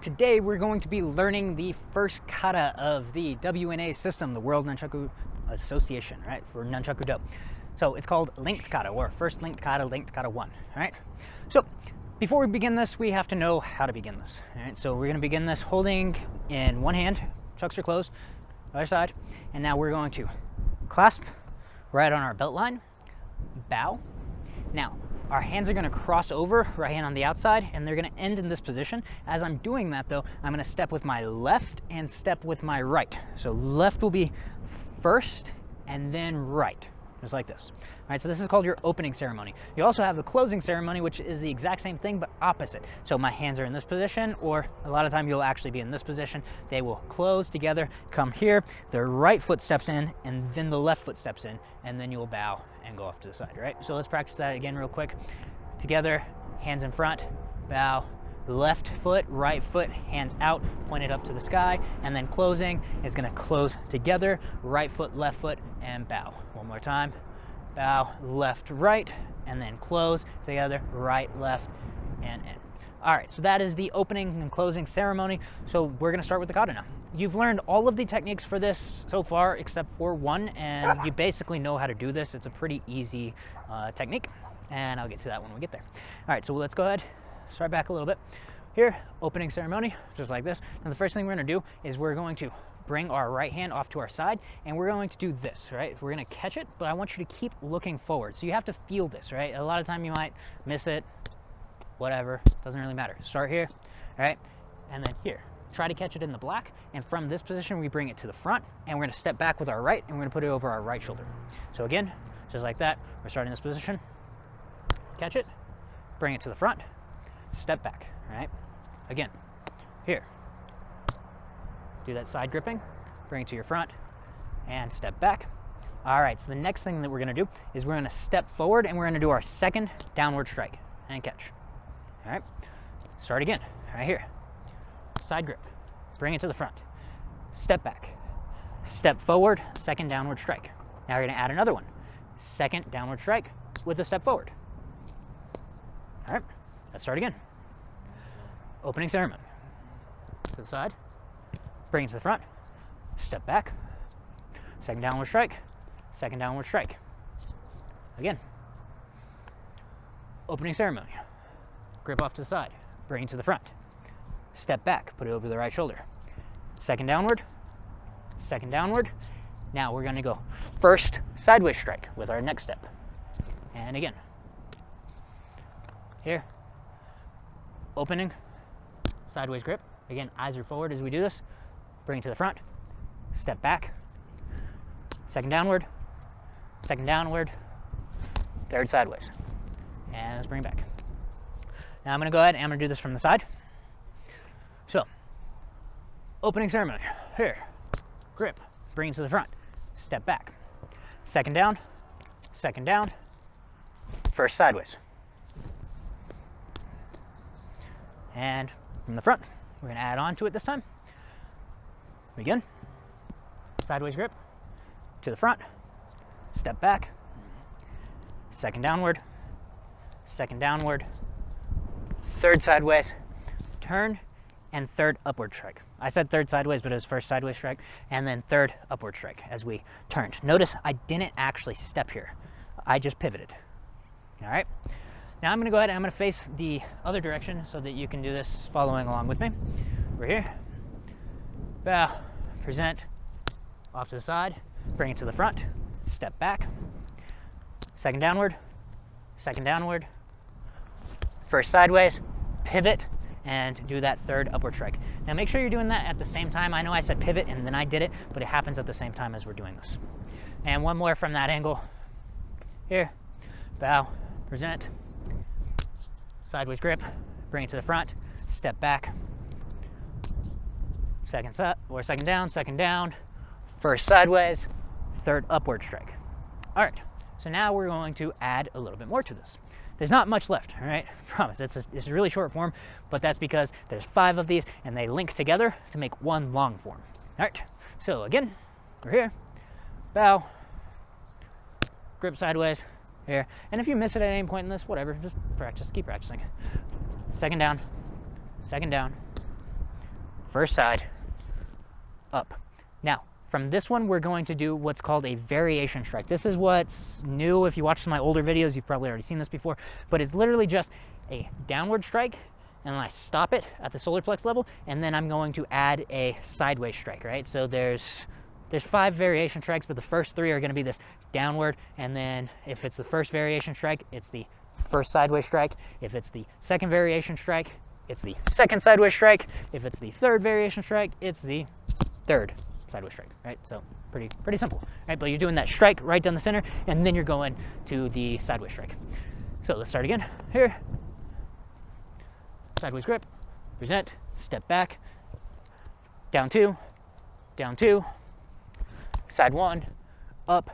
Today we're going to be learning the first kata of the WNA system, the World Nunchaku Association, right, for Nunchaku-Do. So it's called linked kata, or first linked kata 1, all right? So before we begin this, we have to know how to begin this, all right? So we're going to begin this holding in one hand, chucks are closed, other side, and now we're going to clasp right on our belt line, bow. Now, our hands are going to cross over, right hand on the outside, and they're going to end in this position. As I'm doing that, though, I'm going to step with my left and step with my right. So left will be first and then right, just like this. All right, so this is called your opening ceremony. You also have the closing ceremony, which is the exact same thing, but opposite. So my hands are in this position, or a lot of time you'll actually be in this position. They will close together, come here, the right foot steps in, and then the left foot steps in, and then you'll bow and go off to the side, right? So let's practice that again real quick. Together, hands in front, bow, left foot, right foot, hands out, pointed up to the sky, and then closing is gonna close together, right foot, left foot, and bow. One more time, bow, left, right, and then close together, right, left, and in. All right, so that is the opening and closing ceremony. So we're gonna start with the kata now. You've learned all of the techniques for this so far except for one, and you basically know how to do this. It's a pretty easy technique, and I'll get to that when we get there. All right, so let's go ahead, start back a little bit. Here, opening ceremony, just like this. Now the first thing we're gonna do is we're going to bring our right hand off to our side, and we're going to do this, right? We're gonna catch it, but I want you to keep looking forward. So you have to feel this, right? A lot of time you might miss it, whatever, doesn't really matter. Start here, all right? And then here. Try to catch it in the black, and from this position we bring it to the front, and we're going to step back with our right, and we're going to put it over our right shoulder. So again, just like that, we're starting this position, catch it, bring it to the front, step back, right? Again, here, do that side gripping, bring it to your front, and step back. All right, so the next thing that we're going to do is we're going to step forward, and we're going to do our second downward strike and catch. All right, start again, right here. Side grip, bring it to the front, step back, step forward, second downward strike. Now you're going to add another one, second downward strike with a step forward. All right, let's start again. Opening ceremony. To the side, bring it to the front, step back, second downward strike, second downward strike. Again. Opening ceremony. Grip off to the side, bring it to the front. Step back, put it over the right shoulder. Second downward, second downward. Now we're gonna go first sideways strike with our next step. And again. Here. Opening, sideways grip. Again, eyes are forward as we do this. Bring it to the front, step back. Second downward, third sideways. And let's bring it back. Now I'm gonna go ahead and I'm gonna do this from the side. So, opening ceremony, here, grip, bring it to the front, step back, second down, first sideways. And from the front, we're gonna add on to it this time. Begin, sideways grip, to the front, step back, second downward, third sideways, turn, and third upward strike. I said third sideways, but it was first sideways strike, and then third upward strike as we turned. Notice I didn't actually step here. I just pivoted. All right. Now I'm gonna go ahead and I'm gonna face the other direction so that you can do this following along with me. We're here. Bow, present, off to the side, bring it to the front, step back, second downward, first sideways, pivot, and do that third upward strike. Now make sure you're doing that at the same time. I know I said pivot and then I did it, but it happens at the same time as we're doing this. And one more from that angle. Here, bow, present, sideways grip, bring it to the front, step back, second down, first sideways, third upward strike. All right, so now we're going to add a little bit more to this. There's not much left, all right? Promise, it's a really short form, but that's because there's 5 of these and they link together to make one long form. All right, so again, we're here, bow, grip sideways, here. And if you miss it at any point in this, whatever, just practice, keep practicing. Second down, first side, up. Now, from this one, we're going to do what's called a variation strike. This is what's new. If you watch some of my older videos, you've probably already seen this before, but it's literally just a downward strike, and then I stop it at the solar plex level, and then I'm going to add a sideways strike, right? So there's 5 variation strikes, but the first 3 are going to be this downward, and then if it's the first variation strike, it's the first sideways strike. If it's the second variation strike, it's the second sideways strike. If it's the third variation strike, it's the third sideways strike, right? So pretty simple, right? But you're doing that strike right down the center, and then you're going to the sideways strike. So let's start again. Here, sideways grip, present, step back, down 2, side 1, up,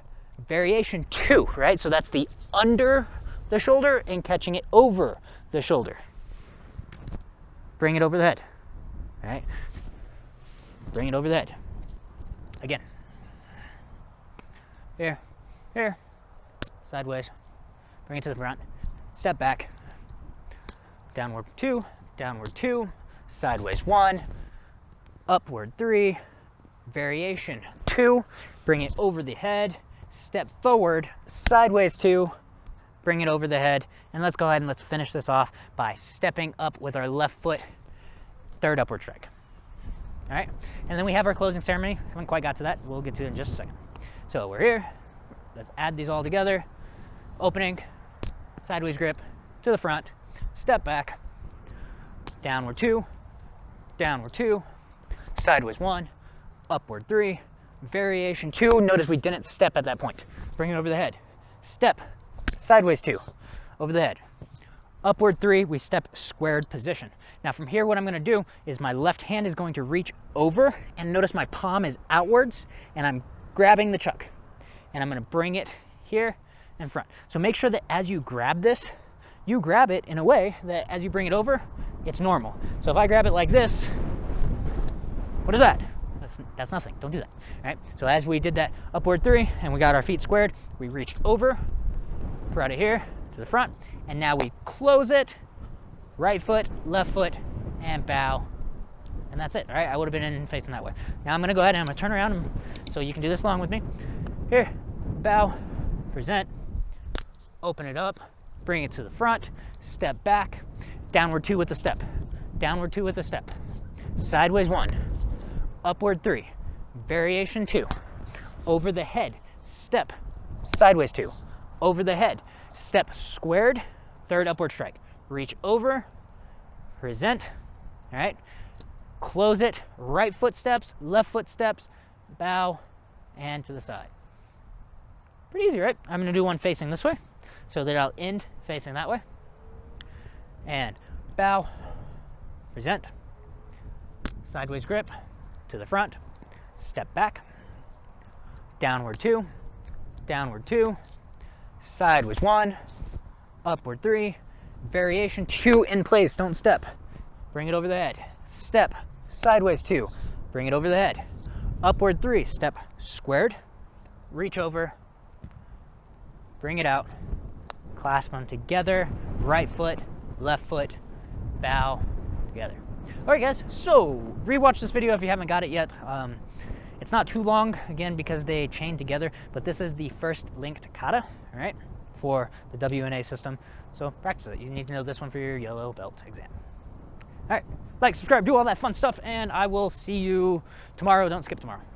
variation 2, right? So that's the under the shoulder and catching it over the shoulder. Bring it over the head, all right? Bring it over the head. Again. Here, sideways, bring it to the front, step back, downward 2, sideways 1, upward 3, variation 2, bring it over the head, step forward, sideways 2, bring it over the head, and let's go ahead and let's finish this off by stepping up with our left foot, third upward strike. All right, and then we have our closing ceremony. Haven't quite got to that. We'll get to it in just a second. So we're here. Let's add these all together. Opening, sideways grip to the front, step back, downward 2, sideways 1, upward 3, variation 2. Notice we didn't step at that point. Bring it over the head. Step, sideways 2, over the head. Upward 3, we step squared position. Now from here, what I'm gonna do is my left hand is going to reach over, and notice my palm is outwards, and I'm grabbing the chuck. And I'm gonna bring it here in front. So make sure that as you grab this, you grab it in a way that as you bring it over, it's normal. So if I grab it like this, what is that? That's nothing, don't do that, all right? So as we did that upward 3, and we got our feet squared, we reached over, brought it here to the front, and now we close it, right foot, left foot, and bow, and that's it, all right? I would have been in facing that way. Now I'm gonna go ahead and I'm gonna turn around, so you can do this along with me. Here, bow, present, open it up, bring it to the front, step back, downward 2 with the step, downward 2 with the step, sideways 1, upward 3, variation 2, over the head, step, sideways 2, over the head, step squared, third upward strike, reach over, present, all right, close it, right foot steps, left foot steps, bow, and to the side. Pretty easy, right? I'm gonna do one facing this way, so that I'll end facing that way, and bow, present, sideways grip, to the front, step back, downward 2, sideways 1, upward 3, variation 2 in place, don't step, bring it over the head, step, sideways 2, bring it over the head, upward 3, step squared, reach over, bring it out, clasp them together, right foot, left foot, bow, together. All right, guys, so rewatch this video if you haven't got it yet. It's not too long, again, because they chain together, but this is the first linked kata, all right, for the WNA system. So practice it. You need to know this one for your yellow belt exam. All right, like, subscribe, do all that fun stuff, and I will see you tomorrow. Don't skip tomorrow.